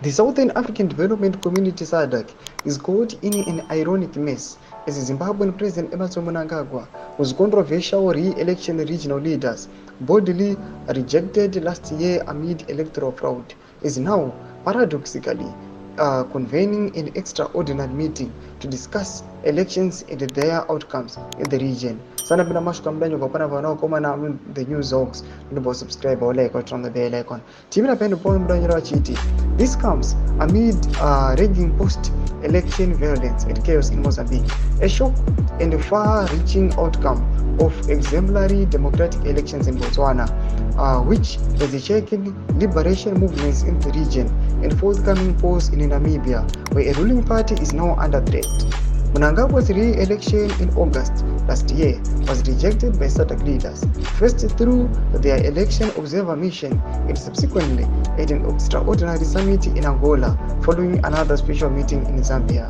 The Southern African Development Community SADC is caught in an ironic mess as Zimbabwean President Emmerson Mnangagwa, whose controversial re-election regional leaders boldly rejected last year amid electoral fraud, is now paradoxically convening an extraordinary meeting to discuss elections and their outcomes in the region. Sana bila mashuka mdanyo kwa pana vanao koma na the news hogs ndipo subscribe or like or turn the bell icon. Timu napenda point mdanyo wa chiti. This comes amid raging post-election violence and chaos in Mozambique, a shock and a far-reaching outcome of exemplary democratic elections in Botswana, which has shaken liberation movements in the region, and forthcoming pause in Namibia, where a ruling party is now under threat. Mnangagwa's re-election in August last year was rejected by SADC leaders, first through their election observer mission and subsequently at an extraordinary summit in Angola following another special meeting in Zambia.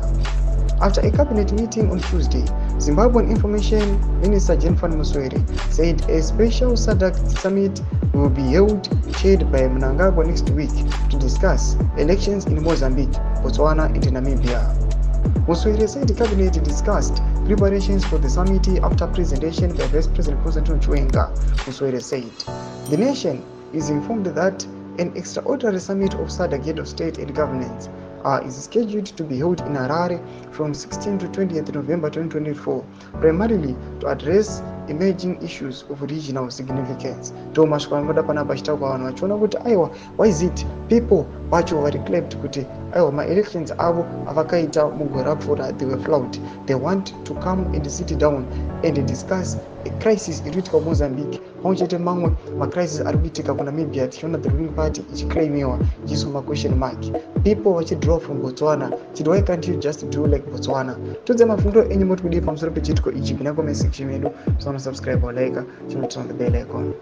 After a cabinet meeting on Tuesday, Zimbabwean Information Minister Zvaendwa Apo said a special SADC summit will be held chaired by Mnangagwa next week to discuss elections in Mozambique, Botswana, and Namibia. Muswere said the cabinet discussed preparations for the summit after presentation by Vice President Constantine Chiwenga. Muswere said the nation is informed that an extraordinary summit of SADC head of state and governance is scheduled to be held in Harare from 16 to 20th November 2024, primarily to address emerging issues of regional significance. Thomas Kwamboda pana bashita kwa wanachuona kuti aiwa, why is it people bacho were claimed kuti aiwa my elections avo avakaita mugora for they were flawed. They want to come and sit down and discuss a crisis iritika Mozambique. Honchete mamwe ma crisis aribitika ku Namibia tiona the ruling party ichiclaimiwa jisuma question mark. People wachidraw from Botswana. Why can't you just do like Botswana? Tudze mafundo enye motu kudi pamusoro pechitiko ichi. Bina comment section yedu. So subscribe or like, turn on the bell icon.